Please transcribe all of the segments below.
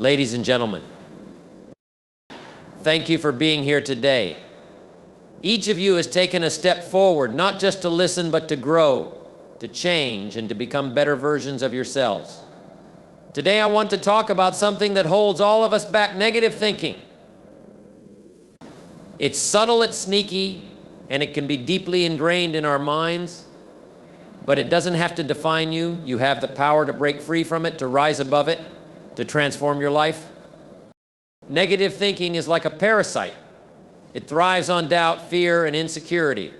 Ladies and gentlemen, thank you for being here today. Each of you has taken a step forward, not just to listen, but to grow, to change, and to become better versions of yourselves. Today I want to talk about something that holds all of us back: negative thinking. It's subtle, it's sneaky, and it can be deeply ingrained in our minds, but it doesn't have to define you. You have the power to break free from it, to rise above it, to transform your life. Negative thinking is like a parasite. It thrives on doubt, fear, and insecurity.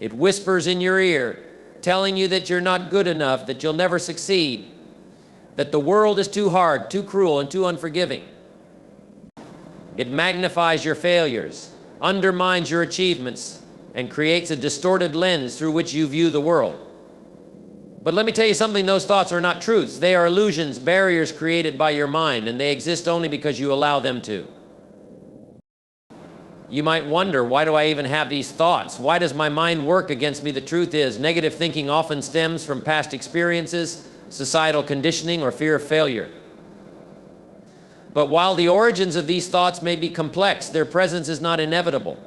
It whispers in your ear, telling you that you're not good enough, that you'll never succeed, that the world is too hard, too cruel, and too unforgiving. It magnifies your failures, undermines your achievements, and creates a distorted lens through which you view the world. But let me tell you something: those thoughts are not truths. They are illusions, barriers created by your mind, and they exist only because you allow them to. You might wonder, why do I even have these thoughts? Why does my mind work against me? The truth is, negative thinking often stems from past experiences, societal conditioning, or fear of failure. But while the origins of these thoughts may be complex, their presence is not inevitable.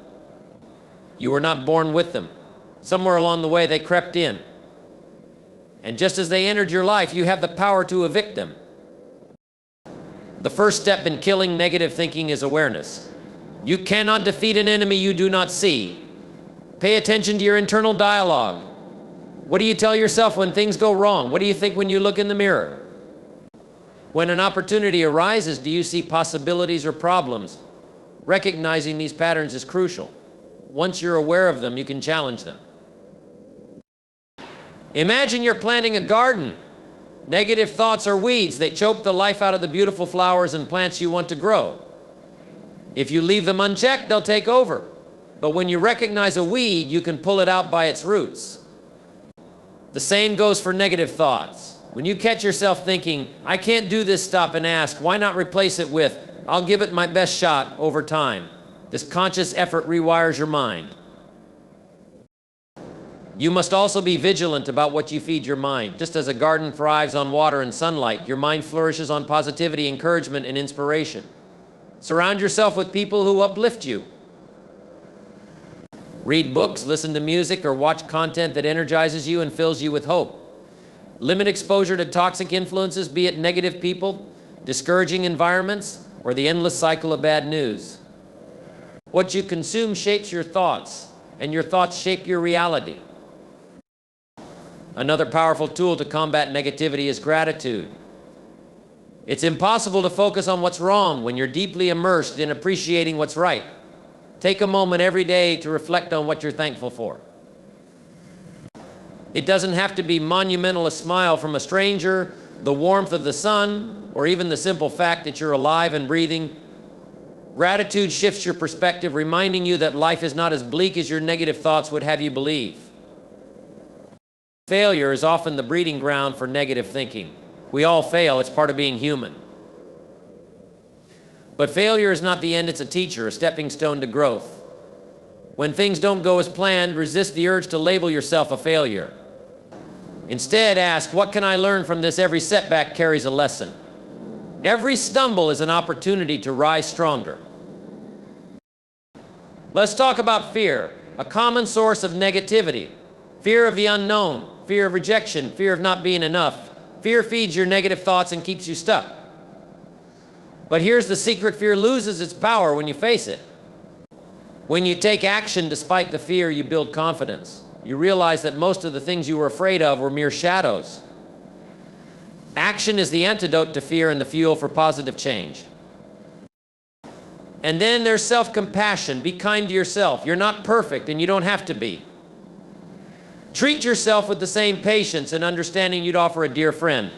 You were not born with them. Somewhere along the way, they crept in. And just as they entered your life, you have the power to evict them. The first step in killing negative thinking is awareness. You cannot defeat an enemy you do not see. Pay attention to your internal dialogue. What do you tell yourself when things go wrong? What do you think when you look in the mirror? When an opportunity arises, do you see possibilities or problems? Recognizing these patterns is crucial. Once you're aware of them, you can challenge them. Imagine you're planting a garden. Negative thoughts are weeds. They choke the life out of the beautiful flowers and plants you want to grow. If you leave them unchecked, they'll take over. But when you recognize a weed, you can pull it out by its roots. The same goes for negative thoughts. When you catch yourself thinking, I can't do this, stop and ask, why not replace it with, I'll give it my best shot over time. This conscious effort rewires your mind. You must also be vigilant about what you feed your mind. Just as a garden thrives on water and sunlight, your mind flourishes on positivity, encouragement, and inspiration. Surround yourself with people who uplift you. Read books, listen to music, or watch content that energizes you and fills you with hope. Limit exposure to toxic influences, be it negative people, discouraging environments, or the endless cycle of bad news. What you consume shapes your thoughts, and your thoughts shape your reality. Another powerful tool to combat negativity is gratitude. It's impossible to focus on what's wrong when you're deeply immersed in appreciating what's right. Take a moment every day to reflect on what you're thankful for. It doesn't have to be monumental: a smile from a stranger, the warmth of the sun, or even the simple fact that you're alive and breathing. Gratitude shifts your perspective, reminding you that life is not as bleak as your negative thoughts would have you believe. Failure is often the breeding ground for negative thinking. We all fail, it's part of being human. But failure is not the end, it's a teacher, a stepping stone to growth. When things don't go as planned, resist the urge to label yourself a failure. Instead, ask, what can I learn from this? Every setback carries a lesson. Every stumble is an opportunity to rise stronger. Let's talk about fear, a common source of negativity. Fear of the unknown, fear of rejection, fear of not being enough. Fear feeds your negative thoughts and keeps you stuck. But here's the secret: fear loses its power when you face it. When you take action despite the fear, you build confidence. You realize that most of the things you were afraid of were mere shadows. Action is the antidote to fear and the fuel for positive change. And then there's self-compassion. Be kind to yourself. You're not perfect, and you don't have to be. Treat yourself with the same patience and understanding you'd offer a dear friend.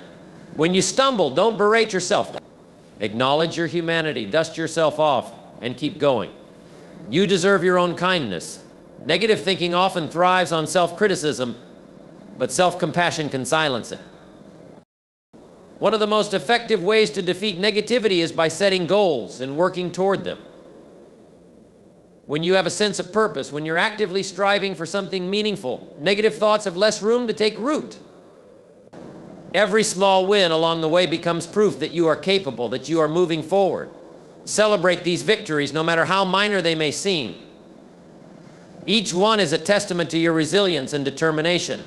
When you stumble, don't berate yourself. Acknowledge your humanity, dust yourself off, and keep going. You deserve your own kindness. Negative thinking often thrives on self-criticism, but self-compassion can silence it. One of the most effective ways to defeat negativity is by setting goals and working toward them. When you have a sense of purpose, when you're actively striving for something meaningful, negative thoughts have less room to take root. Every small win along the way becomes proof that you are capable, that you are moving forward. Celebrate these victories, no matter how minor they may seem. Each one is a testament to your resilience and determination.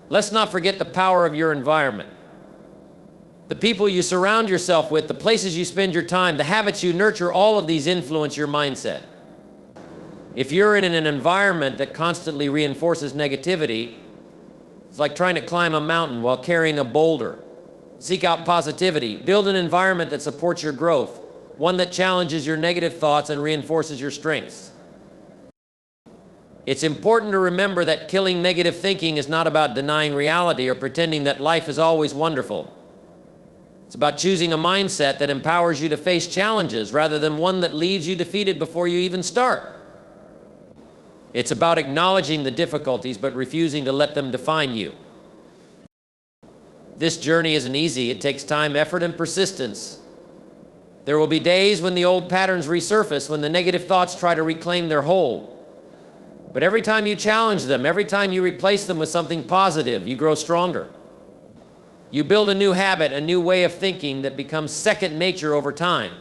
Let's not forget the power of your environment. The people you surround yourself with, the places you spend your time, the habits you nurture, all of these influence your mindset. If you're in an environment that constantly reinforces negativity, it's like trying to climb a mountain while carrying a boulder. Seek out positivity. Build an environment that supports your growth, one that challenges your negative thoughts and reinforces your strengths. It's important to remember that killing negative thinking is not about denying reality or pretending that life is always wonderful. It's about choosing a mindset that empowers you to face challenges rather than one that leaves you defeated before you even start. It's about acknowledging the difficulties but refusing to let them define you. This journey isn't easy. It takes time, effort, and persistence. There will be days when the old patterns resurface, when the negative thoughts try to reclaim their hold. But every time you challenge them, every time you replace them with something positive, you grow stronger. You build a new habit, a new way of thinking that becomes second nature over time.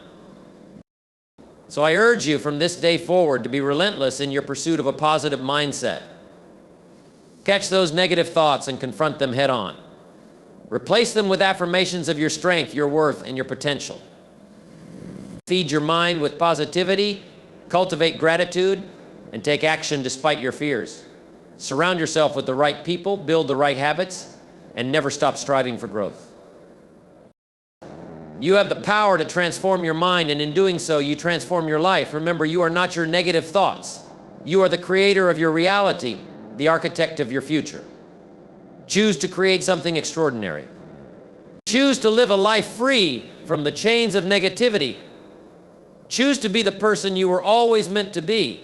So I urge you from this day forward to be relentless in your pursuit of a positive mindset. Catch those negative thoughts and confront them head on. Replace them with affirmations of your strength, your worth, and your potential. Feed your mind with positivity, cultivate gratitude, and take action despite your fears. Surround yourself with the right people, build the right habits, and never stop striving for growth. You have the power to transform your mind, and in doing so, you transform your life. Remember, you are not your negative thoughts. You are the creator of your reality, the architect of your future. Choose to create something extraordinary. Choose to live a life free from the chains of negativity. Choose to be the person you were always meant to be.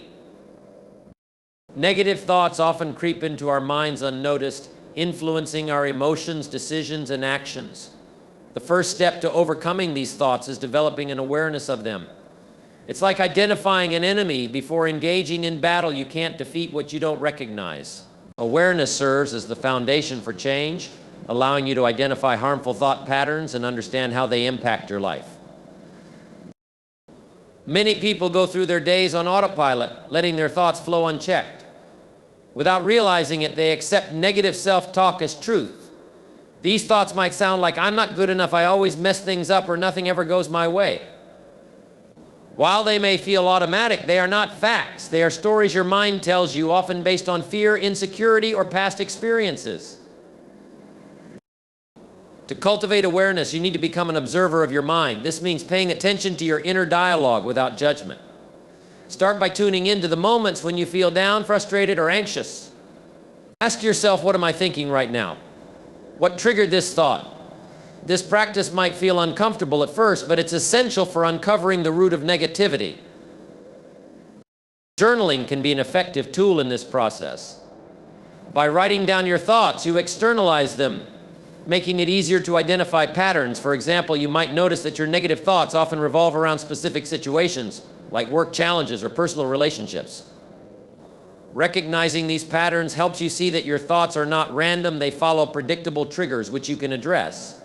Negative thoughts often creep into our minds unnoticed, influencing our emotions, decisions, and actions. The first step to overcoming these thoughts is developing an awareness of them. It's like identifying an enemy. Before engaging in battle, you can't defeat what you don't recognize. Awareness serves as the foundation for change, allowing you to identify harmful thought patterns and understand how they impact your life. Many people go through their days on autopilot, letting their thoughts flow unchecked. Without realizing it, they accept negative self-talk as truth. These thoughts might sound like, I'm not good enough, I always mess things up, or nothing ever goes my way. While they may feel automatic, they are not facts. They are stories your mind tells you, often based on fear, insecurity, or past experiences. To cultivate awareness, you need to become an observer of your mind. This means paying attention to your inner dialogue without judgment. Start by tuning into the moments when you feel down, frustrated, or anxious. Ask yourself, what am I thinking right now? What triggered this thought? This practice might feel uncomfortable at first, but it's essential for uncovering the root of negativity. Journaling can be an effective tool in this process. By writing down your thoughts, you externalize them, making it easier to identify patterns. For example, you might notice that your negative thoughts often revolve around specific situations, like work challenges or personal relationships. Recognizing these patterns helps you see that your thoughts are not random, they follow predictable triggers which you can address.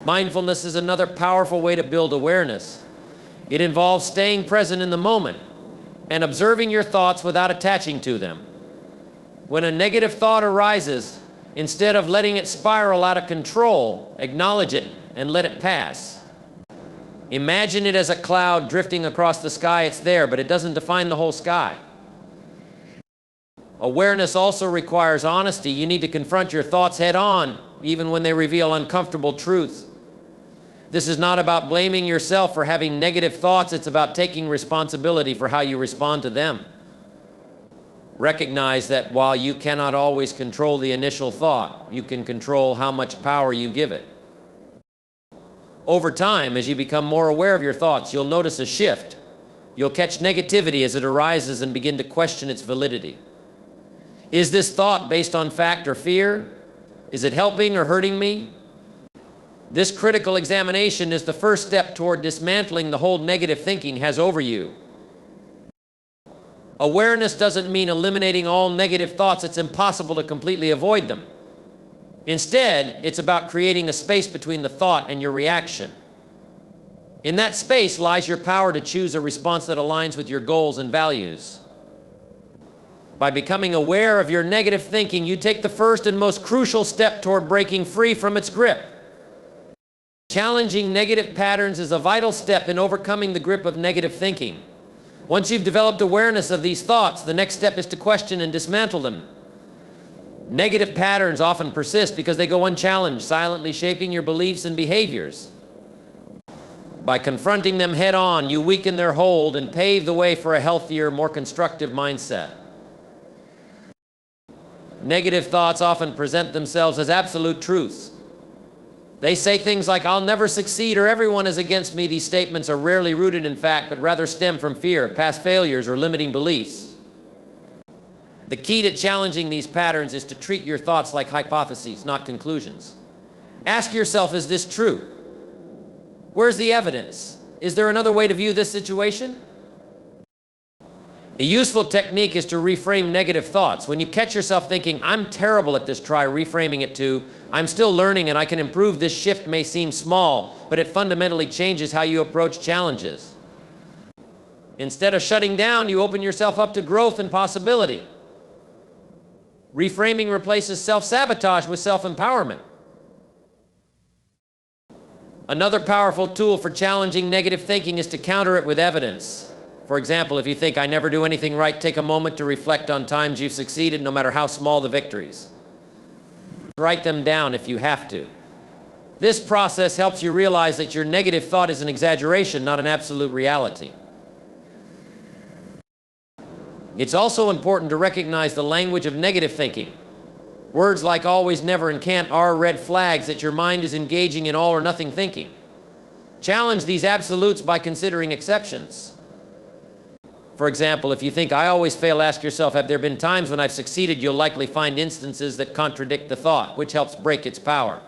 Mindfulness is another powerful way to build awareness. It involves staying present in the moment and observing your thoughts without attaching to them. When a negative thought arises, instead of letting it spiral out of control, acknowledge it and let it pass. Imagine it as a cloud drifting across the sky. It's there, but it doesn't define the whole sky. Awareness also requires honesty. You need to confront your thoughts head on, even when they reveal uncomfortable truths. This is not about blaming yourself for having negative thoughts. It's about taking responsibility for how you respond to them. Recognize that while you cannot always control the initial thought, you can control how much power you give it. Over time, as you become more aware of your thoughts, you'll notice a shift. You'll catch negativity as it arises and begin to question its validity. Is this thought based on fact or fear? Is it helping or hurting me? This critical examination is the first step toward dismantling the hold negative thinking has over you. Awareness doesn't mean eliminating all negative thoughts. It's impossible to completely avoid them. Instead, it's about creating a space between the thought and your reaction. In that space lies your power to choose a response that aligns with your goals and values. By becoming aware of your negative thinking, you take the first and most crucial step toward breaking free from its grip. Challenging negative patterns is a vital step in overcoming the grip of negative thinking. Once you've developed awareness of these thoughts, the next step is to question and dismantle them. Negative patterns often persist because they go unchallenged, silently shaping your beliefs and behaviors. By confronting them head-on, you weaken their hold and pave the way for a healthier, more constructive mindset. Negative thoughts often present themselves as absolute truths. They say things like, "I'll never succeed," or "everyone is against me." These statements are rarely rooted in fact, but rather stem from fear, past failures, or limiting beliefs. The key to challenging these patterns is to treat your thoughts like hypotheses, not conclusions. Ask yourself, is this true? Where's the evidence? Is there another way to view this situation? A useful technique is to reframe negative thoughts. When you catch yourself thinking, "I'm terrible at this," try reframing it to, "I'm still learning and I can improve. This shift may seem small, but it fundamentally changes how you approach challenges." Instead of shutting down, you open yourself up to growth and possibility. Reframing replaces self-sabotage with self-empowerment. Another powerful tool for challenging negative thinking is to counter it with evidence. For example, if you think, "I never do anything right," take a moment to reflect on times you've succeeded, no matter how small the victories. Write them down if you have to. This process helps you realize that your negative thought is an exaggeration, not an absolute reality. It's also important to recognize the language of negative thinking. Words like always, never, and can't are red flags that your mind is engaging in all or nothing thinking. Challenge these absolutes by considering exceptions. For example, if you think, "I always fail," ask yourself, "Have there been times when I've succeeded?" You'll likely find instances that contradict the thought, which helps break its power.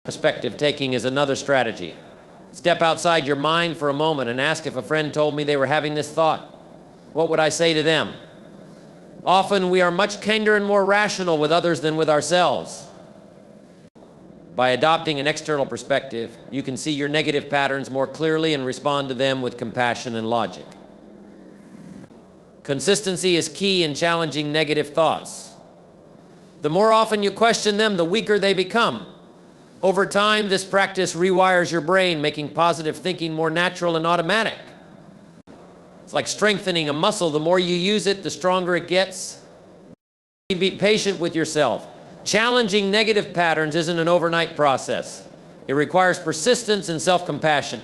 Perspective taking is another strategy. Step outside your mind for a moment and ask, if a friend told me they were having this thought, what would I say to them? Often we are much kinder and more rational with others than with ourselves. By adopting an external perspective, you can see your negative patterns more clearly and respond to them with compassion and logic. Consistency is key in challenging negative thoughts. The more often you question them, the weaker they become. Over time, this practice rewires your brain, making positive thinking more natural and automatic. It's like strengthening a muscle. The more you use it, the stronger it gets. Be patient with yourself. Challenging negative patterns isn't an overnight process. It requires persistence and self-compassion.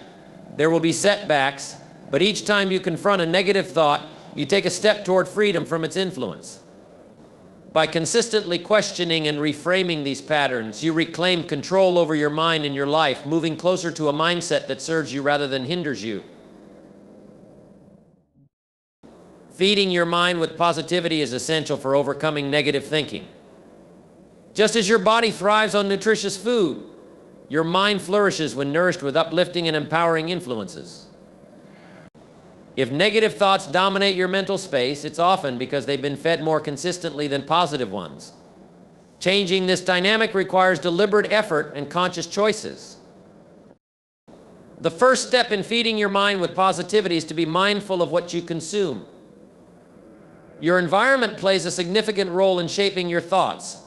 There will be setbacks, but each time you confront a negative thought, you take a step toward freedom from its influence. By consistently questioning and reframing these patterns, you reclaim control over your mind and your life, moving closer to a mindset that serves you rather than hinders you. Feeding your mind with positivity is essential for overcoming negative thinking. Just as your body thrives on nutritious food, your mind flourishes when nourished with uplifting and empowering influences. If negative thoughts dominate your mental space, it's often because they've been fed more consistently than positive ones. Changing this dynamic requires deliberate effort and conscious choices. The first step in feeding your mind with positivity is to be mindful of what you consume. Your environment plays a significant role in shaping your thoughts,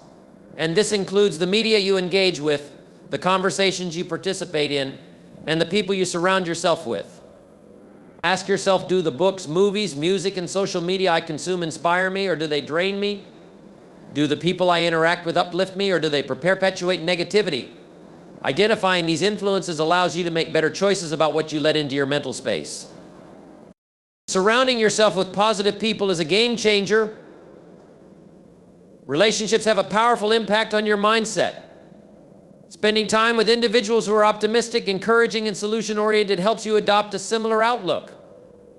and this includes the media you engage with, the conversations you participate in, and the people you surround yourself with. Ask yourself, do the books, movies, music, and social media I consume inspire me, or do they drain me? Do the people I interact with uplift me, or do they perpetuate negativity? Identifying these influences allows you to make better choices about what you let into your mental space. Surrounding yourself with positive people is a game changer. Relationships have a powerful impact on your mindset. Spending time with individuals who are optimistic, encouraging, and solution-oriented helps you adopt a similar outlook.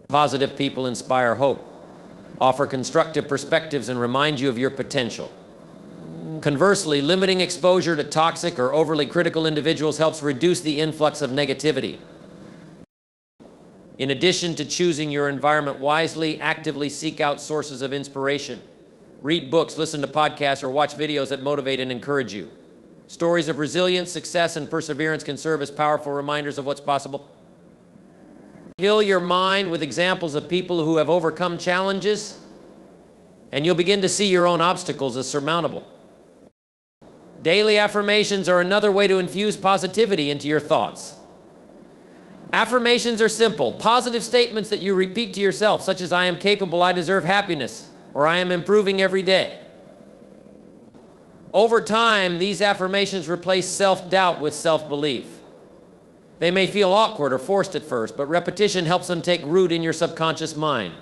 Positive people inspire hope, offer constructive perspectives, and remind you of your potential. Conversely, limiting exposure to toxic or overly critical individuals helps reduce the influx of negativity. In addition to choosing your environment wisely, actively seek out sources of inspiration. Read books, listen to podcasts, or watch videos that motivate and encourage you. Stories of resilience, success, and perseverance can serve as powerful reminders of what's possible. Fill your mind with examples of people who have overcome challenges, and you'll begin to see your own obstacles as surmountable. Daily affirmations are another way to infuse positivity into your thoughts. Affirmations are simple, positive statements that you repeat to yourself, such as, "I am capable, I deserve happiness," or "I am improving every day." Over time, these affirmations replace self-doubt with self-belief. They may feel awkward or forced at first, but repetition helps them take root in your subconscious mind.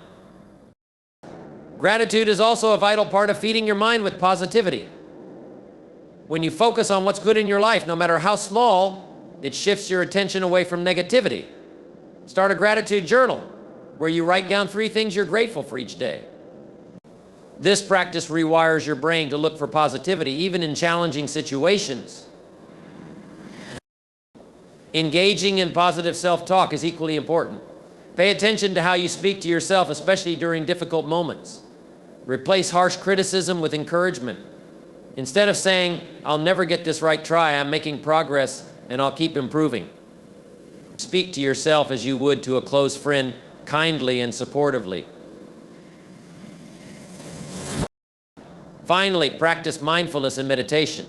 Gratitude is also a vital part of feeding your mind with positivity. When you focus on what's good in your life, no matter how small, it shifts your attention away from negativity. Start a gratitude journal where you write down 3 things you're grateful for each day. This practice rewires your brain to look for positivity, even in challenging situations. Engaging in positive self-talk is equally important. Pay attention to how you speak to yourself, especially during difficult moments. Replace harsh criticism with encouragement. Instead of saying, "I'll never get this right, try, I'm making progress, and I'll keep improving." Speak to yourself as you would to a close friend, kindly and supportively. Finally, practice mindfulness and meditation.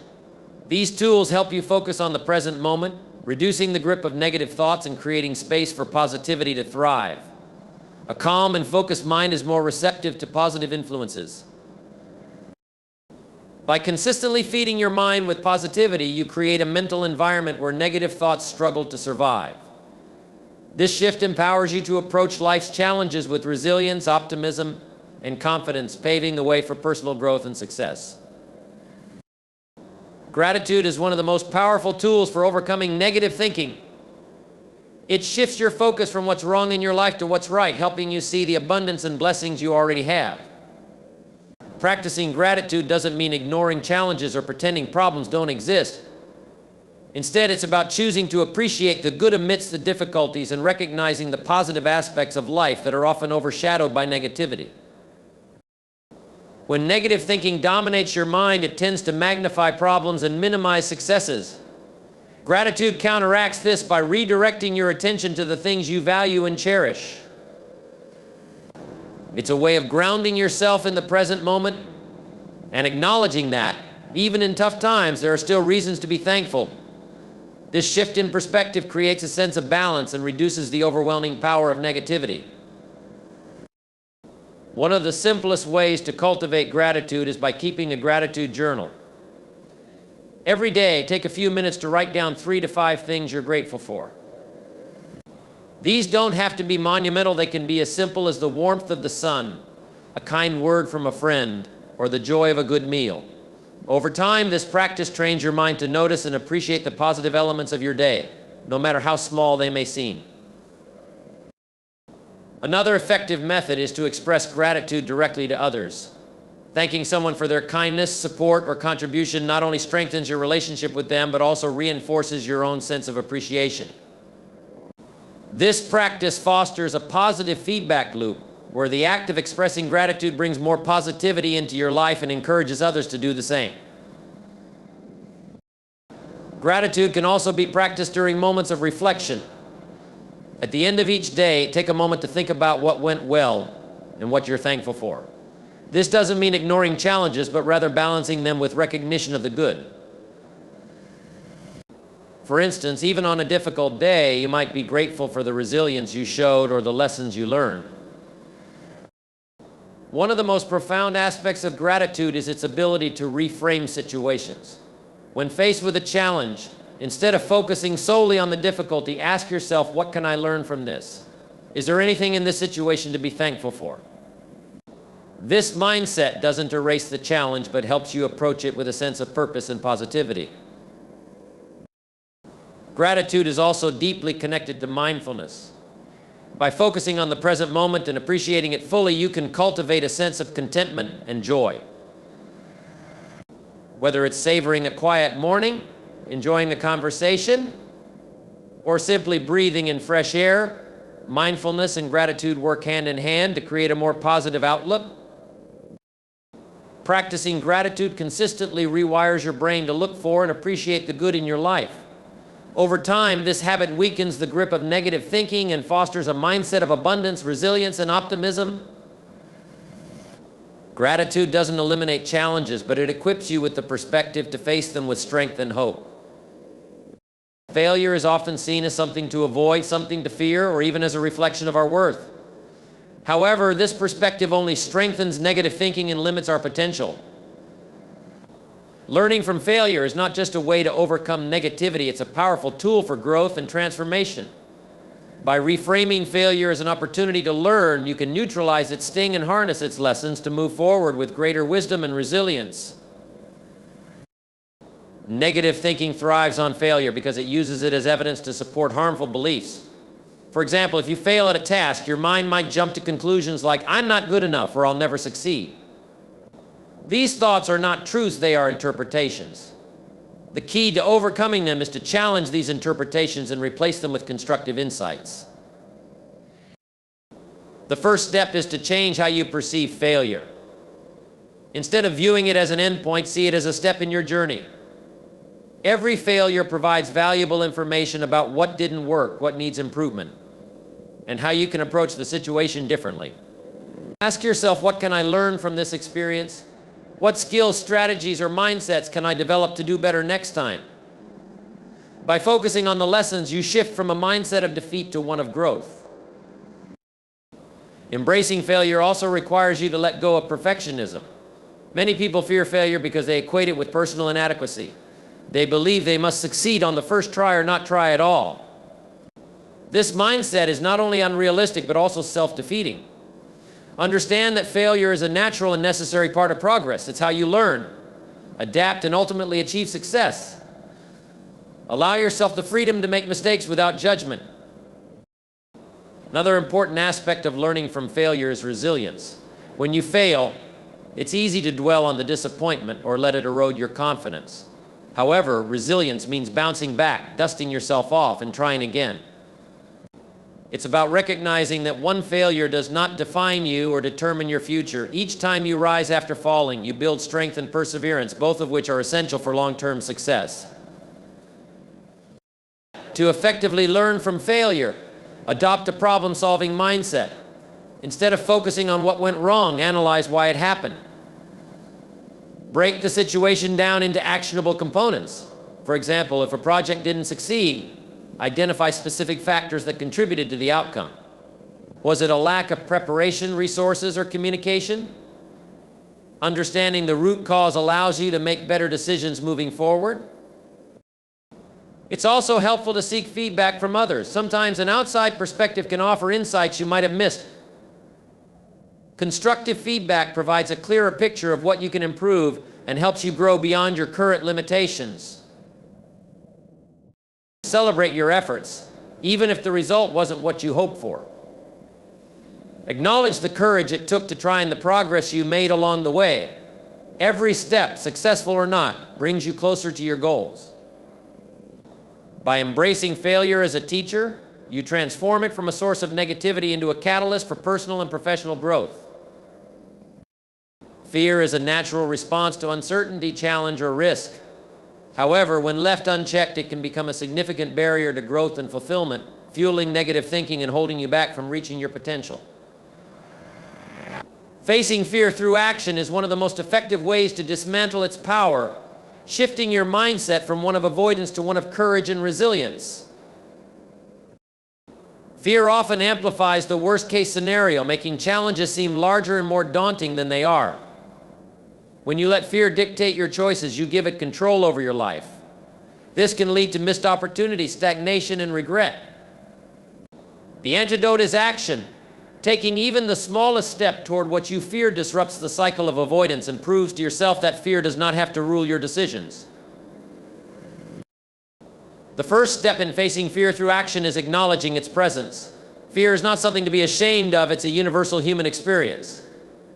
These tools help you focus on the present moment, reducing the grip of negative thoughts and creating space for positivity to thrive. A calm and focused mind is more receptive to positive influences. By consistently feeding your mind with positivity, you create a mental environment where negative thoughts struggle to survive. This shift empowers you to approach life's challenges with resilience, optimism, and confidence, paving the way for personal growth and success. Gratitude is one of the most powerful tools for overcoming negative thinking. It shifts your focus from what's wrong in your life to what's right, helping you see the abundance and blessings you already have. Practicing gratitude doesn't mean ignoring challenges or pretending problems don't exist. Instead, it's about choosing to appreciate the good amidst the difficulties and recognizing the positive aspects of life that are often overshadowed by negativity. When negative thinking dominates your mind, it tends to magnify problems and minimize successes. Gratitude counteracts this by redirecting your attention to the things you value and cherish. It's a way of grounding yourself in the present moment and acknowledging that, even in tough times, there are still reasons to be thankful. This shift in perspective creates a sense of balance and reduces the overwhelming power of negativity. One of the simplest ways to cultivate gratitude is by keeping a gratitude journal. Every day, take a few minutes to write down 3 to 5 things you're grateful for. These don't have to be monumental. They can be as simple as the warmth of the sun, a kind word from a friend, or the joy of a good meal. Over time, this practice trains your mind to notice and appreciate the positive elements of your day, no matter how small they may seem. Another effective method is to express gratitude directly to others. Thanking someone for their kindness, support, or contribution not only strengthens your relationship with them, but also reinforces your own sense of appreciation. This practice fosters a positive feedback loop, where the act of expressing gratitude brings more positivity into your life and encourages others to do the same. Gratitude can also be practiced during moments of reflection. At the end of each day, take a moment to think about what went well and what you're thankful for. This doesn't mean ignoring challenges, but rather balancing them with recognition of the good. For instance, even on a difficult day, you might be grateful for the resilience you showed or the lessons you learned. One of the most profound aspects of gratitude is its ability to reframe situations. When faced with a challenge, instead of focusing solely on the difficulty, ask yourself, what can I learn from this? Is there anything in this situation to be thankful for? This mindset doesn't erase the challenge, but helps you approach it with a sense of purpose and positivity. Gratitude is also deeply connected to mindfulness. By focusing on the present moment and appreciating it fully, you can cultivate a sense of contentment and joy. Whether it's savoring a quiet morning, enjoying a conversation, or simply breathing in fresh air, mindfulness and gratitude work hand in hand to create a more positive outlook. Practicing gratitude consistently rewires your brain to look for and appreciate the good in your life. Over time, this habit weakens the grip of negative thinking and fosters a mindset of abundance, resilience, and optimism. Gratitude doesn't eliminate challenges, but it equips you with the perspective to face them with strength and hope. Failure is often seen as something to avoid, something to fear, or even as a reflection of our worth. However, this perspective only strengthens negative thinking and limits our potential. Learning from failure is not just a way to overcome negativity, it's a powerful tool for growth and transformation. By reframing failure as an opportunity to learn, you can neutralize its sting and harness its lessons to move forward with greater wisdom and resilience. Negative thinking thrives on failure because it uses it as evidence to support harmful beliefs. For example, if you fail at a task, your mind might jump to conclusions like, "I'm not good enough," or "I'll never succeed." These thoughts are not truths, they are interpretations. The key to overcoming them is to challenge these interpretations and replace them with constructive insights. The first step is to change how you perceive failure. Instead of viewing it as an endpoint, see it as a step in your journey. Every failure provides valuable information about what didn't work, what needs improvement, and how you can approach the situation differently. Ask yourself, what can I learn from this experience? What skills, strategies, or mindsets can I develop to do better next time? By focusing on the lessons, you shift from a mindset of defeat to one of growth. Embracing failure also requires you to let go of perfectionism. Many people fear failure because they equate it with personal inadequacy. They believe they must succeed on the first try or not try at all. This mindset is not only unrealistic, but also self-defeating. Understand that failure is a natural and necessary part of progress. It's how you learn, adapt, and ultimately achieve success. Allow yourself the freedom to make mistakes without judgment. Another important aspect of learning from failure is resilience. When you fail, it's easy to dwell on the disappointment or let it erode your confidence. However, resilience means bouncing back, dusting yourself off, and trying again. It's about recognizing that one failure does not define you or determine your future. Each time you rise after falling, you build strength and perseverance, both of which are essential for long-term success. To effectively learn from failure, adopt a problem-solving mindset. Instead of focusing on what went wrong, analyze why it happened. Break the situation down into actionable components. For example, if a project didn't succeed, identify specific factors that contributed to the outcome. Was it a lack of preparation, resources, or communication? Understanding the root cause allows you to make better decisions moving forward. It's also helpful to seek feedback from others. Sometimes an outside perspective can offer insights you might have missed. Constructive feedback provides a clearer picture of what you can improve and helps you grow beyond your current limitations. Celebrate your efforts, even if the result wasn't what you hoped for. Acknowledge the courage it took to try and the progress you made along the way. Every step, successful or not, brings you closer to your goals. By embracing failure as a teacher, you transform it from a source of negativity into a catalyst for personal and professional growth. Fear is a natural response to uncertainty, challenge, or risk. However, when left unchecked, it can become a significant barrier to growth and fulfillment, fueling negative thinking and holding you back from reaching your potential. Facing fear through action is one of the most effective ways to dismantle its power, shifting your mindset from one of avoidance to one of courage and resilience. Fear often amplifies the worst-case scenario, making challenges seem larger and more daunting than they are. When you let fear dictate your choices, you give it control over your life. This can lead to missed opportunities, stagnation, and regret. The antidote is action. Taking even the smallest step toward what you fear disrupts the cycle of avoidance and proves to yourself that fear does not have to rule your decisions. The first step in facing fear through action is acknowledging its presence. Fear is not something to be ashamed of, it's a universal human experience.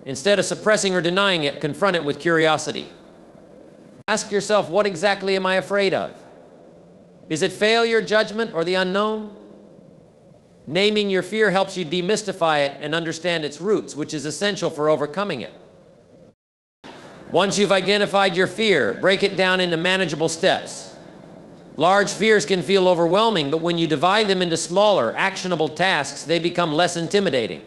Instead of suppressing or denying it, confront it with curiosity. Ask yourself, what exactly am I afraid of? Is it failure, judgment, or the unknown? Naming your fear helps you demystify it and understand its roots, which is essential for overcoming it. Once you've identified your fear, break it down into manageable steps. Large fears can feel overwhelming, but when you divide them into smaller, actionable tasks, they become less intimidating.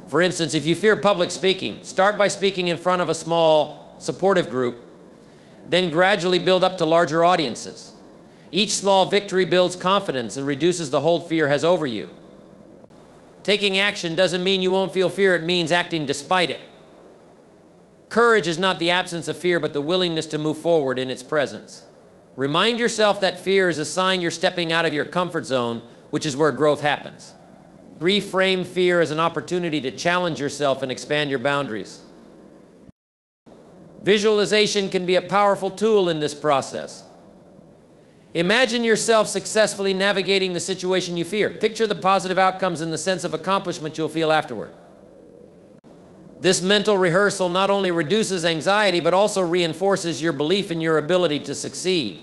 For instance, if you fear public speaking, start by speaking in front of a small, supportive group, then gradually build up to larger audiences. Each small victory builds confidence and reduces the hold fear has over you. Taking action doesn't mean you won't feel fear, it means acting despite it. Courage is not the absence of fear, but the willingness to move forward in its presence. Remind yourself that fear is a sign you're stepping out of your comfort zone, which is where growth happens. Reframe fear as an opportunity to challenge yourself and expand your boundaries. Visualization can be a powerful tool in this process. Imagine yourself successfully navigating the situation you fear. Picture the positive outcomes and the sense of accomplishment you'll feel afterward. This mental rehearsal not only reduces anxiety, but also reinforces your belief in your ability to succeed.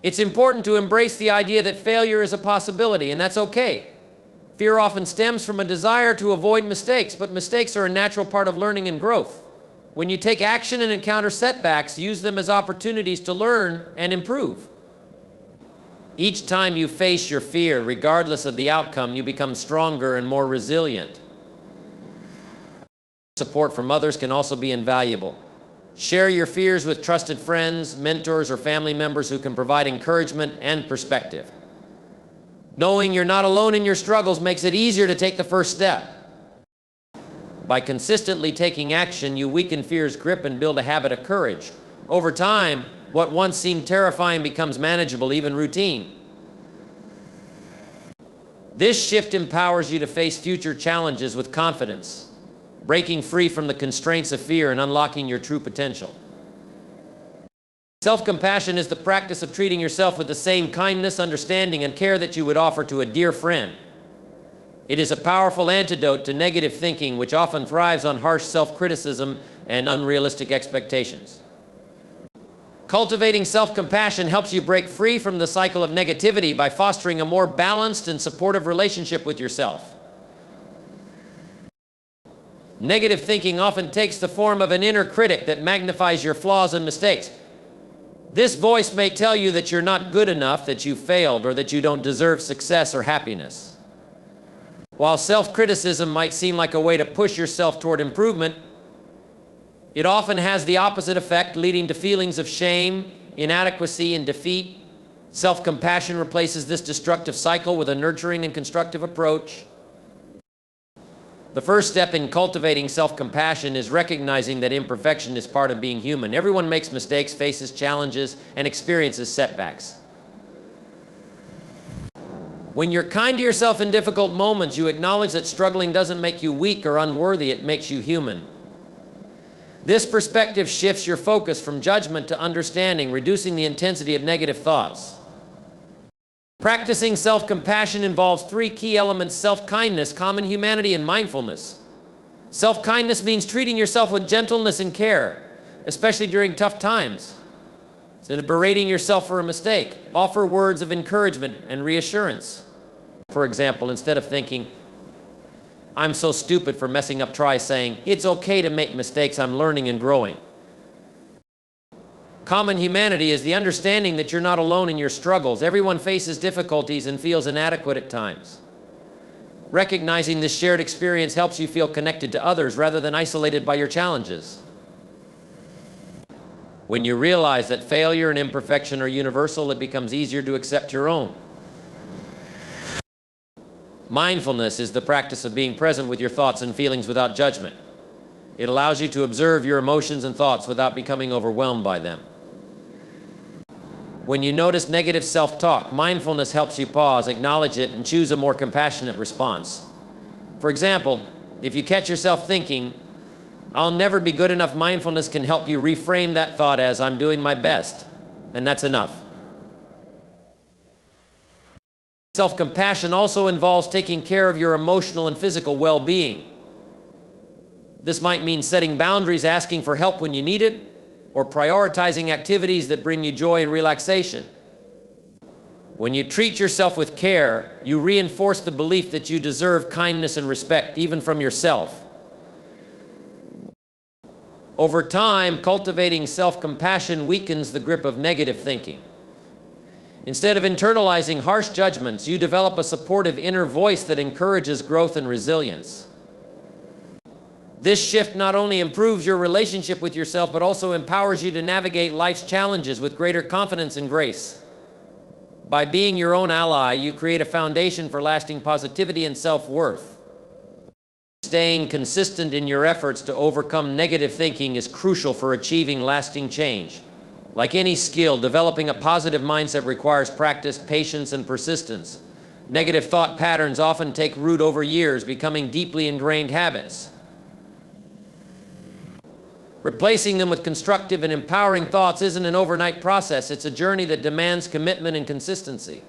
It's important to embrace the idea that failure is a possibility, and that's okay. Fear often stems from a desire to avoid mistakes, but mistakes are a natural part of learning and growth. When you take action and encounter setbacks, use them as opportunities to learn and improve. Each time you face your fear, regardless of the outcome, you become stronger and more resilient. Support from others can also be invaluable. Share your fears with trusted friends, mentors, or family members who can provide encouragement and perspective. Knowing you're not alone in your struggles makes it easier to take the first step. By consistently taking action, you weaken fear's grip and build a habit of courage. Over time, what once seemed terrifying becomes manageable, even routine. This shift empowers you to face future challenges with confidence, breaking free from the constraints of fear and unlocking your true potential. Self-compassion is the practice of treating yourself with the same kindness, understanding, and care that you would offer to a dear friend. It is a powerful antidote to negative thinking, which often thrives on harsh self-criticism and unrealistic expectations. Cultivating self-compassion helps you break free from the cycle of negativity by fostering a more balanced and supportive relationship with yourself. Negative thinking often takes the form of an inner critic that magnifies your flaws and mistakes. This voice may tell you that you're not good enough, that you failed, or that you don't deserve success or happiness. While self-criticism might seem like a way to push yourself toward improvement, it often has the opposite effect, leading to feelings of shame, inadequacy, and defeat. Self-compassion replaces this destructive cycle with a nurturing and constructive approach. The first step in cultivating self-compassion is recognizing that imperfection is part of being human. Everyone makes mistakes, faces challenges, and experiences setbacks. When you're kind to yourself in difficult moments, you acknowledge that struggling doesn't make you weak or unworthy, it makes you human. This perspective shifts your focus from judgment to understanding, reducing the intensity of negative thoughts. Practicing self-compassion involves three key elements: self-kindness, common humanity, and mindfulness. Self-kindness means treating yourself with gentleness and care, especially during tough times. Instead of berating yourself for a mistake, offer words of encouragement and reassurance. For example, instead of thinking, "I'm so stupid for messing up," try saying, "It's okay to make mistakes, I'm learning and growing." Common humanity is the understanding that you're not alone in your struggles. Everyone faces difficulties and feels inadequate at times. Recognizing this shared experience helps you feel connected to others rather than isolated by your challenges. When you realize that failure and imperfection are universal, it becomes easier to accept your own. Mindfulness is the practice of being present with your thoughts and feelings without judgment. It allows you to observe your emotions and thoughts without becoming overwhelmed by them. When you notice negative self-talk, mindfulness helps you pause, acknowledge it, and choose a more compassionate response. For example, if you catch yourself thinking, "I'll never be good enough," mindfulness can help you reframe that thought as, "I'm doing my best, and that's enough." Self-compassion also involves taking care of your emotional and physical well-being. This might mean setting boundaries, asking for help when you need it, or prioritizing activities that bring you joy and relaxation. When you treat yourself with care, you reinforce the belief that you deserve kindness and respect, even from yourself. Over time, cultivating self-compassion weakens the grip of negative thinking. Instead of internalizing harsh judgments, you develop a supportive inner voice that encourages growth and resilience. This shift not only improves your relationship with yourself, but also empowers you to navigate life's challenges with greater confidence and grace. By being your own ally, you create a foundation for lasting positivity and self-worth. Staying consistent in your efforts to overcome negative thinking is crucial for achieving lasting change. Like any skill, developing a positive mindset requires practice, patience, and persistence. Negative thought patterns often take root over years, becoming deeply ingrained habits. Replacing them with constructive and empowering thoughts isn't an overnight process. It's a journey that demands commitment and consistency.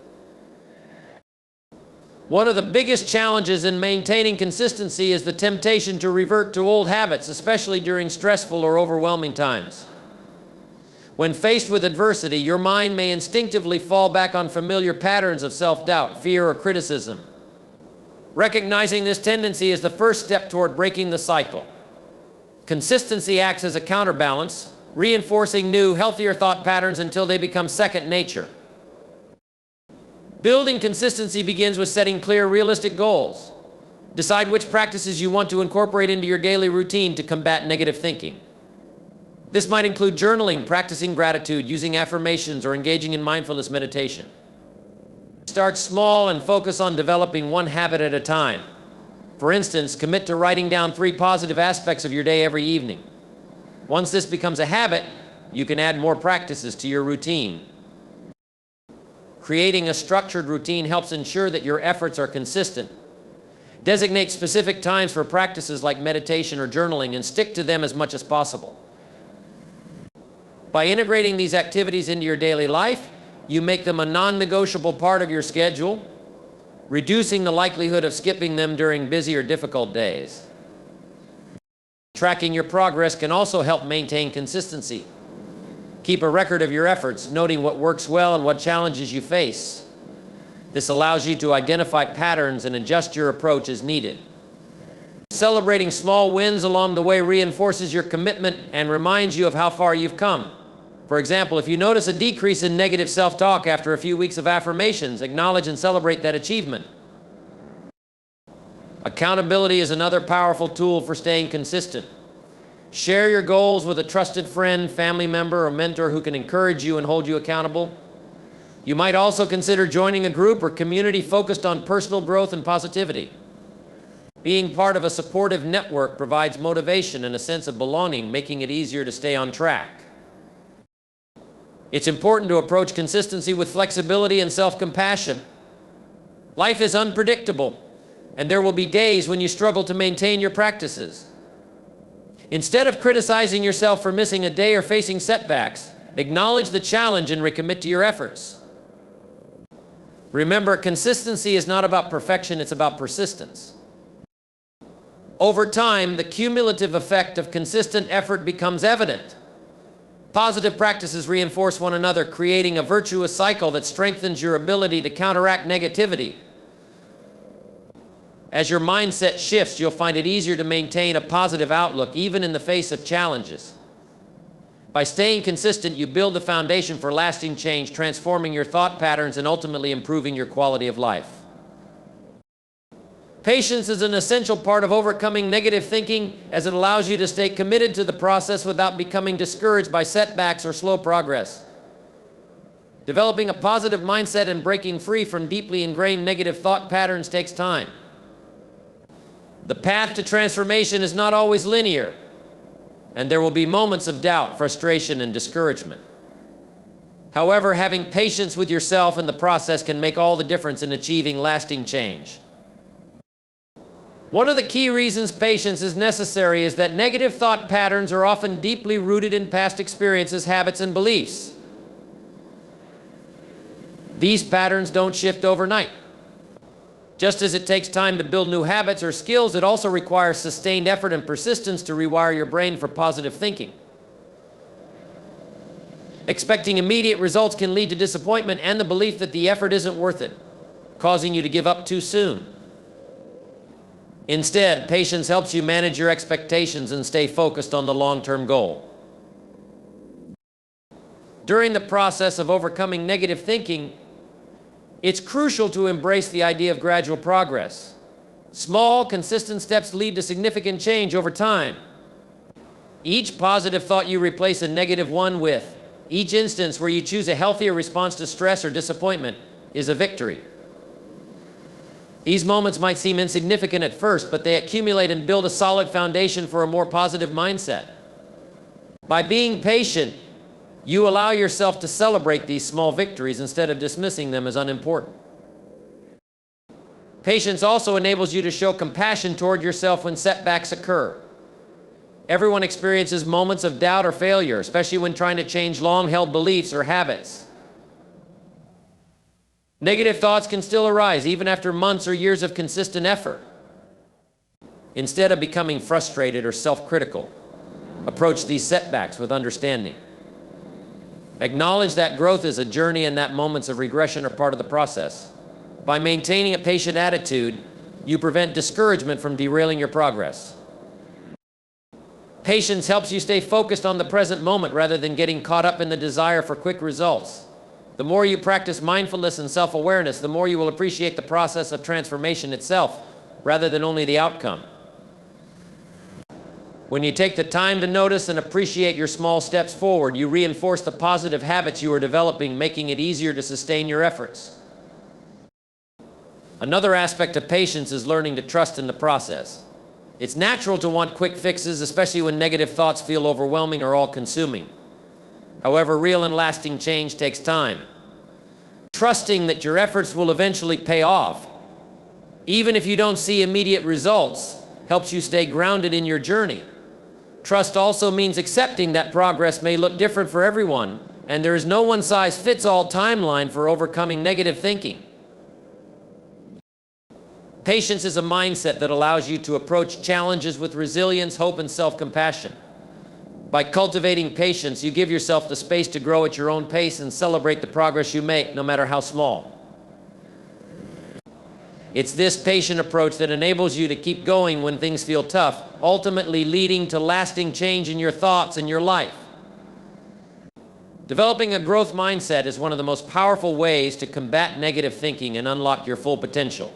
One of the biggest challenges in maintaining consistency is the temptation to revert to old habits, especially during stressful or overwhelming times. When faced with adversity, your mind may instinctively fall back on familiar patterns of self-doubt, fear, or criticism. Recognizing this tendency is the first step toward breaking the cycle. Consistency acts as a counterbalance, reinforcing new, healthier thought patterns until they become second nature. Building consistency begins with setting clear, realistic goals. Decide which practices you want to incorporate into your daily routine to combat negative thinking. This might include journaling, practicing gratitude, using affirmations, or engaging in mindfulness meditation. Start small and focus on developing one habit at a time. For instance, commit to writing down 3 positive aspects of your day every evening. Once this becomes a habit, you can add more practices to your routine. Creating a structured routine helps ensure that your efforts are consistent. Designate specific times for practices like meditation or journaling and stick to them as much as possible. By integrating these activities into your daily life, you make them a non-negotiable part of your schedule, reducing the likelihood of skipping them during busy or difficult days. Tracking your progress can also help maintain consistency. Keep a record of your efforts, noting what works well and what challenges you face. This allows you to identify patterns and adjust your approach as needed. Celebrating small wins along the way reinforces your commitment and reminds you of how far you've come. For example, if you notice a decrease in negative self-talk after a few weeks of affirmations, acknowledge and celebrate that achievement. Accountability is another powerful tool for staying consistent. Share your goals with a trusted friend, family member, or mentor who can encourage you and hold you accountable. You might also consider joining a group or community focused on personal growth and positivity. Being part of a supportive network provides motivation and a sense of belonging, making it easier to stay on track. It's important to approach consistency with flexibility and self-compassion. Life is unpredictable, and there will be days when you struggle to maintain your practices. Instead of criticizing yourself for missing a day or facing setbacks, acknowledge the challenge and recommit to your efforts. Remember, consistency is not about perfection, it's about persistence. Over time, the cumulative effect of consistent effort becomes evident. Positive practices reinforce one another, creating a virtuous cycle that strengthens your ability to counteract negativity. As your mindset shifts, you'll find it easier to maintain a positive outlook, even in the face of challenges. By staying consistent, you build the foundation for lasting change, transforming your thought patterns and ultimately improving your quality of life. Patience is an essential part of overcoming negative thinking, as it allows you to stay committed to the process without becoming discouraged by setbacks or slow progress. Developing a positive mindset and breaking free from deeply ingrained negative thought patterns takes time. The path to transformation is not always linear, and there will be moments of doubt, frustration, and discouragement. However, having patience with yourself in the process can make all the difference in achieving lasting change. One of the key reasons patience is necessary is that negative thought patterns are often deeply rooted in past experiences, habits, and beliefs. These patterns don't shift overnight. Just as it takes time to build new habits or skills, it also requires sustained effort and persistence to rewire your brain for positive thinking. Expecting immediate results can lead to disappointment and the belief that the effort isn't worth it, causing you to give up too soon. Instead, patience helps you manage your expectations and stay focused on the long-term goal. During the process of overcoming negative thinking, it's crucial to embrace the idea of gradual progress. Small, consistent steps lead to significant change over time. Each positive thought you replace a negative one with, each instance where you choose a healthier response to stress or disappointment, is a victory. These moments might seem insignificant at first, but they accumulate and build a solid foundation for a more positive mindset. By being patient, you allow yourself to celebrate these small victories instead of dismissing them as unimportant. Patience also enables you to show compassion toward yourself when setbacks occur. Everyone experiences moments of doubt or failure, especially when trying to change long-held beliefs or habits. Negative thoughts can still arise even after months or years of consistent effort. Instead of becoming frustrated or self-critical, approach these setbacks with understanding. Acknowledge that growth is a journey and that moments of regression are part of the process. By maintaining a patient attitude, you prevent discouragement from derailing your progress. Patience helps you stay focused on the present moment rather than getting caught up in the desire for quick results. The more you practice mindfulness and self-awareness, the more you will appreciate the process of transformation itself, rather than only the outcome. When you take the time to notice and appreciate your small steps forward, you reinforce the positive habits you are developing, making it easier to sustain your efforts. Another aspect of patience is learning to trust in the process. It's natural to want quick fixes, especially when negative thoughts feel overwhelming or all-consuming. However, real and lasting change takes time. Trusting that your efforts will eventually pay off, even if you don't see immediate results, helps you stay grounded in your journey. Trust also means accepting that progress may look different for everyone, and there is no one-size-fits-all timeline for overcoming negative thinking. Patience is a mindset that allows you to approach challenges with resilience, hope, and self-compassion. By cultivating patience, you give yourself the space to grow at your own pace and celebrate the progress you make, no matter how small. It's this patient approach that enables you to keep going when things feel tough, ultimately leading to lasting change in your thoughts and your life. Developing a growth mindset is one of the most powerful ways to combat negative thinking and unlock your full potential.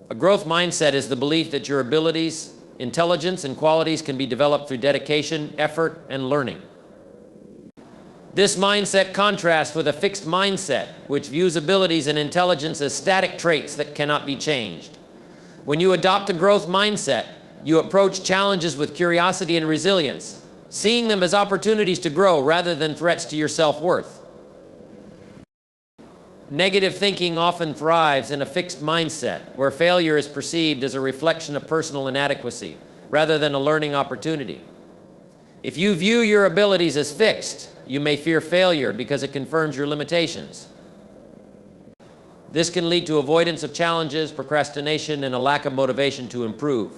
A growth mindset is the belief that your abilities, intelligence, and qualities can be developed through dedication, effort, and learning. This mindset contrasts with a fixed mindset, which views abilities and intelligence as static traits that cannot be changed. When you adopt a growth mindset, you approach challenges with curiosity and resilience, seeing them as opportunities to grow rather than threats to your self-worth. Negative thinking often thrives in a fixed mindset, where failure is perceived as a reflection of personal inadequacy, rather than a learning opportunity. If you view your abilities as fixed, you may fear failure because it confirms your limitations. This can lead to avoidance of challenges, procrastination, and a lack of motivation to improve.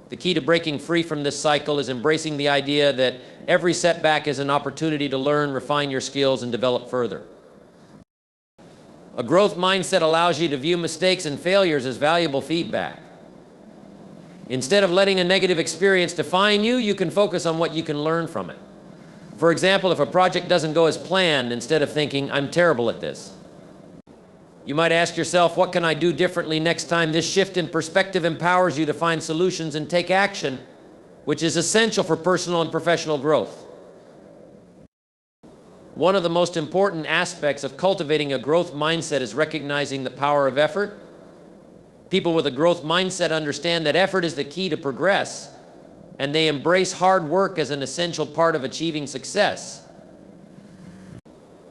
The key to breaking free from this cycle is embracing the idea that every setback is an opportunity to learn, refine your skills, and develop further. A growth mindset allows you to view mistakes and failures as valuable feedback. Instead of letting a negative experience define you, you can focus on what you can learn from it. For example, if a project doesn't go as planned, instead of thinking, "I'm terrible at this," you might ask yourself, "What can I do differently next time?" This shift in perspective empowers you to find solutions and take action, which is essential for personal and professional growth. One of the most important aspects of cultivating a growth mindset is recognizing the power of effort. People with a growth mindset understand that effort is the key to progress, and they embrace hard work as an essential part of achieving success.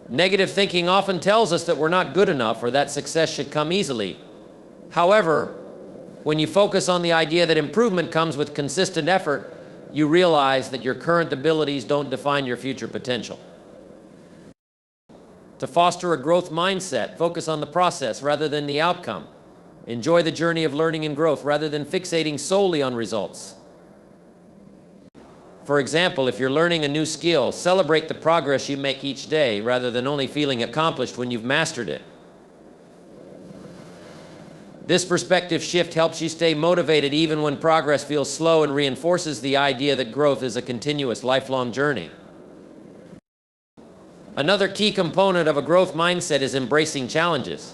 Negative thinking often tells us that we're not good enough or that success should come easily. However, when you focus on the idea that improvement comes with consistent effort, you realize that your current abilities don't define your future potential. To foster a growth mindset, focus on the process rather than the outcome. Enjoy the journey of learning and growth rather than fixating solely on results. For example, if you're learning a new skill, celebrate the progress you make each day rather than only feeling accomplished when you've mastered it. This perspective shift helps you stay motivated even when progress feels slow and reinforces the idea that growth is a continuous, lifelong journey. Another key component of a growth mindset is embracing challenges.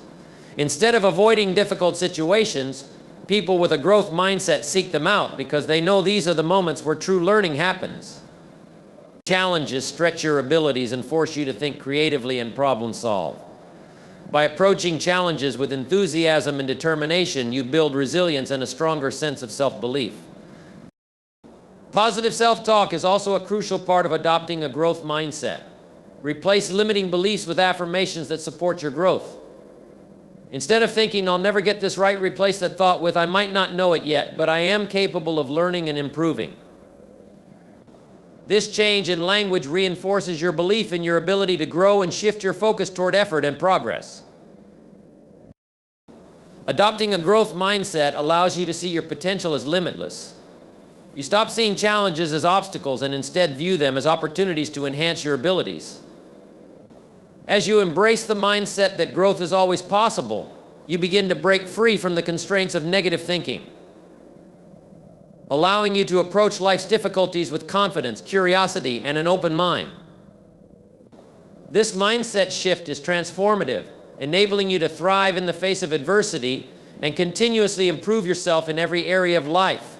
Instead of avoiding difficult situations, people with a growth mindset seek them out because they know these are the moments where true learning happens. Challenges stretch your abilities and force you to think creatively and problem solve. By approaching challenges with enthusiasm and determination, you build resilience and a stronger sense of self-belief. Positive self-talk is also a crucial part of adopting a growth mindset. Replace limiting beliefs with affirmations that support your growth. Instead of thinking, "I'll never get this right," replace that thought with, "I might not know it yet, but I am capable of learning and improving." This change in language reinforces your belief in your ability to grow and shift your focus toward effort and progress. Adopting a growth mindset allows you to see your potential as limitless. You stop seeing challenges as obstacles and instead view them as opportunities to enhance your abilities. As you embrace the mindset that growth is always possible, you begin to break free from the constraints of negative thinking, allowing you to approach life's difficulties with confidence, curiosity, and an open mind. This mindset shift is transformative, enabling you to thrive in the face of adversity and continuously improve yourself in every area of life.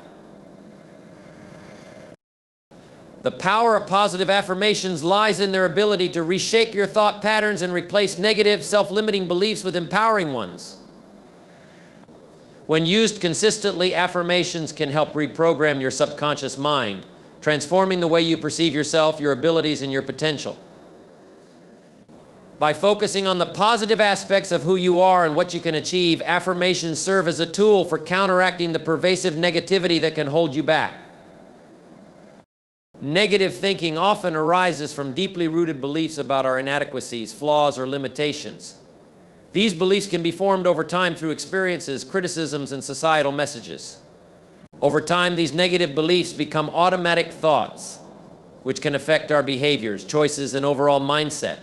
The power of positive affirmations lies in their ability to reshape your thought patterns and replace negative, self-limiting beliefs with empowering ones. When used consistently, affirmations can help reprogram your subconscious mind, transforming the way you perceive yourself, your abilities, and your potential. By focusing on the positive aspects of who you are and what you can achieve, affirmations serve as a tool for counteracting the pervasive negativity that can hold you back. Negative thinking often arises from deeply rooted beliefs about our inadequacies, flaws, or limitations. These beliefs can be formed over time through experiences, criticisms, and societal messages. Over time, these negative beliefs become automatic thoughts, which can affect our behaviors, choices, and overall mindset.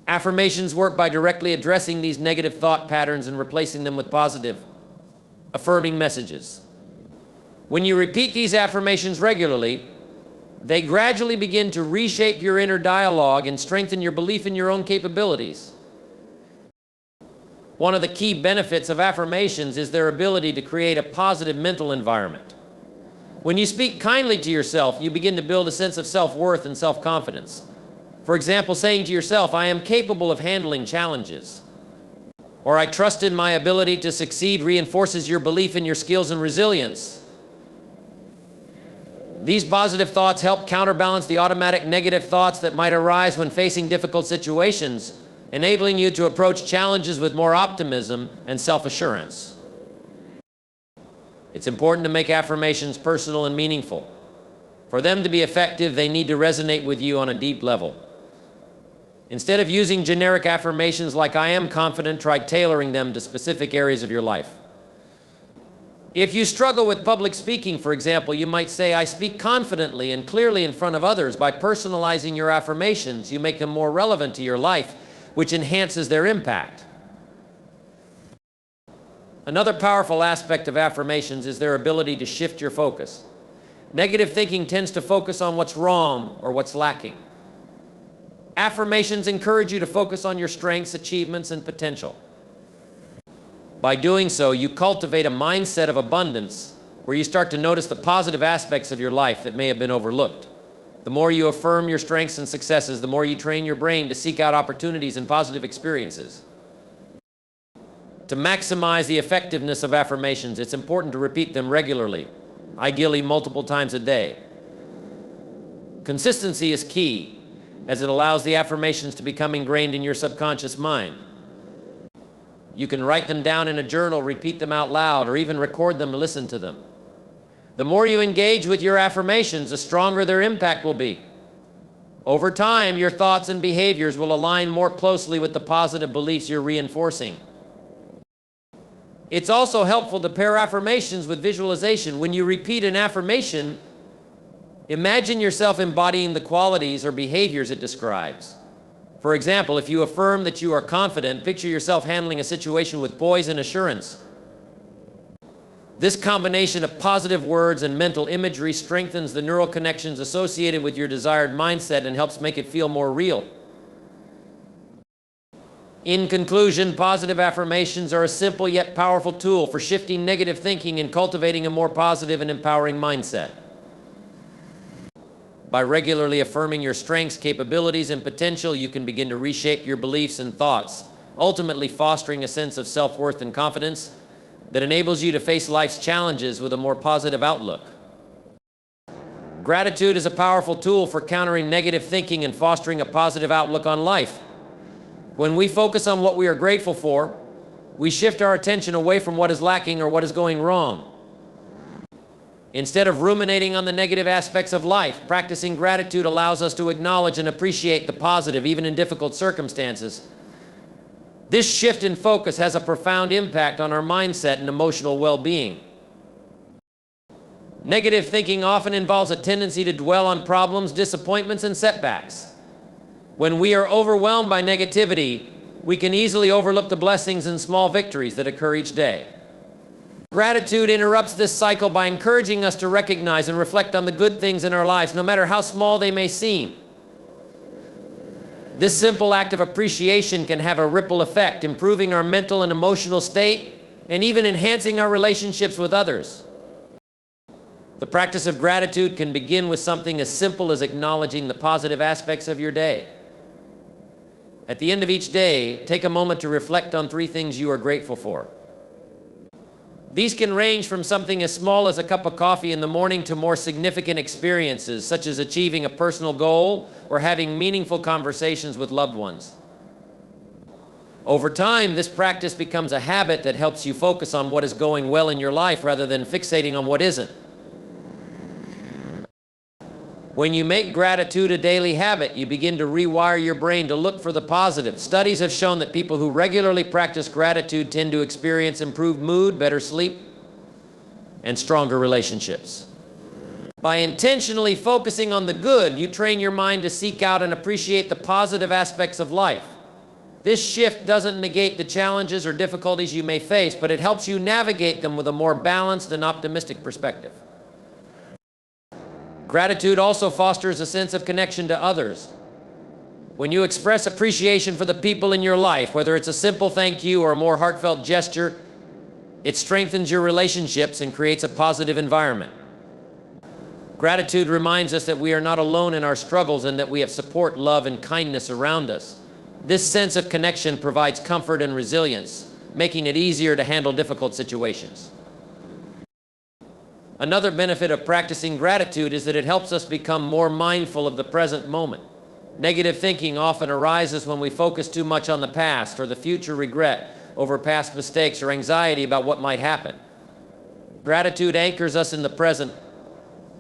Affirmations work by directly addressing these negative thought patterns and replacing them with positive, affirming messages. When you repeat these affirmations regularly, they gradually begin to reshape your inner dialogue and strengthen your belief in your own capabilities. One of the key benefits of affirmations is their ability to create a positive mental environment. When you speak kindly to yourself, you begin to build a sense of self-worth and self-confidence. For example, saying to yourself, "I am capable of handling challenges," or "I trust in my ability to succeed," reinforces your belief in your skills and resilience. These positive thoughts help counterbalance the automatic negative thoughts that might arise when facing difficult situations, enabling you to approach challenges with more optimism and self-assurance. It's important to make affirmations personal and meaningful. For them to be effective, they need to resonate with you on a deep level. Instead of using generic affirmations like "I am confident," try tailoring them to specific areas of your life. If you struggle with public speaking, for example, you might say, "I speak confidently and clearly in front of others." By personalizing your affirmations, you make them more relevant to your life, which enhances their impact. Another powerful aspect of affirmations is their ability to shift your focus. Negative thinking tends to focus on what's wrong or what's lacking. Affirmations encourage you to focus on your strengths, achievements, and potential. By doing so, you cultivate a mindset of abundance where you start to notice the positive aspects of your life that may have been overlooked. The more you affirm your strengths and successes, the more you train your brain to seek out opportunities and positive experiences. To maximize the effectiveness of affirmations, it's important to repeat them regularly, ideally multiple times a day. Consistency is key, as it allows the affirmations to become ingrained in your subconscious mind. You can write them down in a journal, repeat them out loud, or even record them and listen to them. The more you engage with your affirmations, the stronger their impact will be. Over time, your thoughts and behaviors will align more closely with the positive beliefs you're reinforcing. It's also helpful to pair affirmations with visualization. When you repeat an affirmation, imagine yourself embodying the qualities or behaviors it describes. For example, if you affirm that you are confident, picture yourself handling a situation with poise and assurance. This combination of positive words and mental imagery strengthens the neural connections associated with your desired mindset and helps make it feel more real. In conclusion, positive affirmations are a simple yet powerful tool for shifting negative thinking and cultivating a more positive and empowering mindset. By regularly affirming your strengths, capabilities, and potential, you can begin to reshape your beliefs and thoughts, ultimately fostering a sense of self-worth and confidence that enables you to face life's challenges with a more positive outlook. Gratitude is a powerful tool for countering negative thinking and fostering a positive outlook on life. When we focus on what we are grateful for, we shift our attention away from what is lacking or what is going wrong. Instead of ruminating on the negative aspects of life, practicing gratitude allows us to acknowledge and appreciate the positive, even in difficult circumstances. This shift in focus has a profound impact on our mindset and emotional well-being. Negative thinking often involves a tendency to dwell on problems, disappointments, and setbacks. When we are overwhelmed by negativity, we can easily overlook the blessings and small victories that occur each day. Gratitude interrupts this cycle by encouraging us to recognize and reflect on the good things in our lives, no matter how small they may seem. This simple act of appreciation can have a ripple effect, improving our mental and emotional state, and even enhancing our relationships with others. The practice of gratitude can begin with something as simple as acknowledging the positive aspects of your day. At the end of each day, take a moment to reflect on 3 things you are grateful for. These can range from something as small as a cup of coffee in the morning to more significant experiences, such as achieving a personal goal or having meaningful conversations with loved ones. Over time, this practice becomes a habit that helps you focus on what is going well in your life rather than fixating on what isn't. When you make gratitude a daily habit, you begin to rewire your brain to look for the positive. Studies have shown that people who regularly practice gratitude tend to experience improved mood, better sleep, and stronger relationships. By intentionally focusing on the good, you train your mind to seek out and appreciate the positive aspects of life. This shift doesn't negate the challenges or difficulties you may face, but it helps you navigate them with a more balanced and optimistic perspective. Gratitude also fosters a sense of connection to others. When you express appreciation for the people in your life, whether it's a simple thank you or a more heartfelt gesture, it strengthens your relationships and creates a positive environment. Gratitude reminds us that we are not alone in our struggles and that we have support, love, and kindness around us. This sense of connection provides comfort and resilience, making it easier to handle difficult situations. Another benefit of practicing gratitude is that it helps us become more mindful of the present moment. Negative thinking often arises when we focus too much on the past or the future regret over past mistakes or anxiety about what might happen. Gratitude anchors us in the present,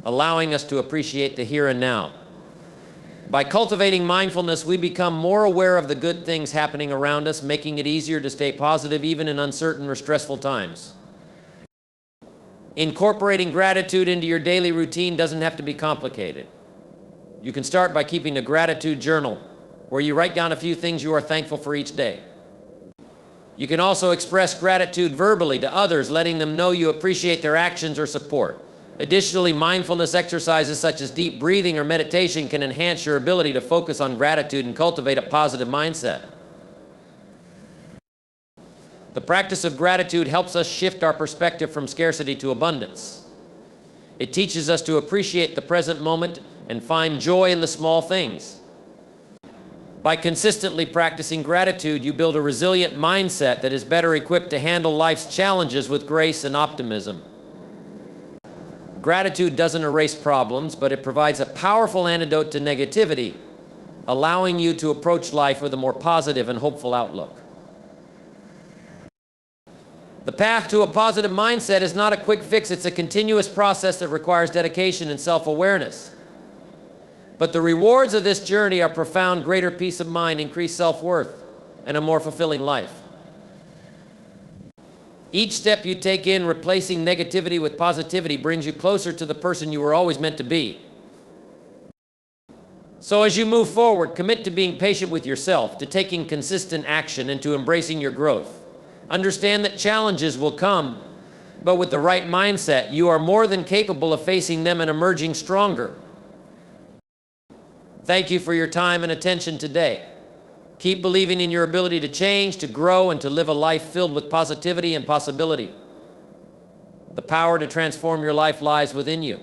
allowing us to appreciate the here and now. By cultivating mindfulness, we become more aware of the good things happening around us, making it easier to stay positive even in uncertain or stressful times. Incorporating gratitude into your daily routine doesn't have to be complicated. You can start by keeping a gratitude journal where you write down a few things you are thankful for each day. You can also express gratitude verbally to others, letting them know you appreciate their actions or support. Additionally, mindfulness exercises such as deep breathing or meditation can enhance your ability to focus on gratitude and cultivate a positive mindset. The practice of gratitude helps us shift our perspective from scarcity to abundance. It teaches us to appreciate the present moment and find joy in the small things. By consistently practicing gratitude, you build a resilient mindset that is better equipped to handle life's challenges with grace and optimism. Gratitude doesn't erase problems, but it provides a powerful antidote to negativity, allowing you to approach life with a more positive and hopeful outlook. The path to a positive mindset is not a quick fix. It's a continuous process that requires dedication and self-awareness. But the rewards of this journey are profound: greater peace of mind, increased self-worth, and a more fulfilling life. Each step you take in replacing negativity with positivity brings you closer to the person you were always meant to be. So as you move forward, commit to being patient with yourself, to taking consistent action, and to embracing your growth. Understand that challenges will come, but with the right mindset, you are more than capable of facing them and emerging stronger. Thank you for your time and attention today. Keep believing in your ability to change, to grow, and to live a life filled with positivity and possibility. The power to transform your life lies within you.